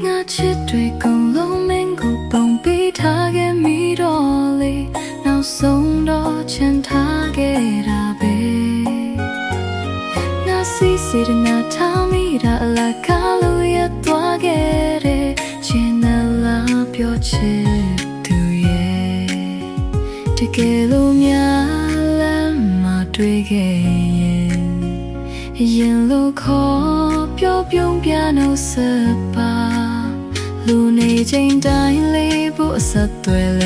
ငါချစ်တွေကုန်လုံးမင်းကိုပုံပေးထားခဲ့မိတော့လေနောက်ဆုံးတော့ချန်ထားခဲ့တာပဲငါစီစီတနာထားမိတာအလားကားလို့ရသွားခဲ့တဲ့ချင်တယ်လားပြောချင်သူရဲ့တကယ်လို့များလမ်းမှာတွေ့ခဲ့ရင်လို့ခေါ်ပြောပြုံးပြနှုတ်ဆက်ပါလူနေချိန်တိုင်းလေးဖို့အဆက်သွယ်လဲ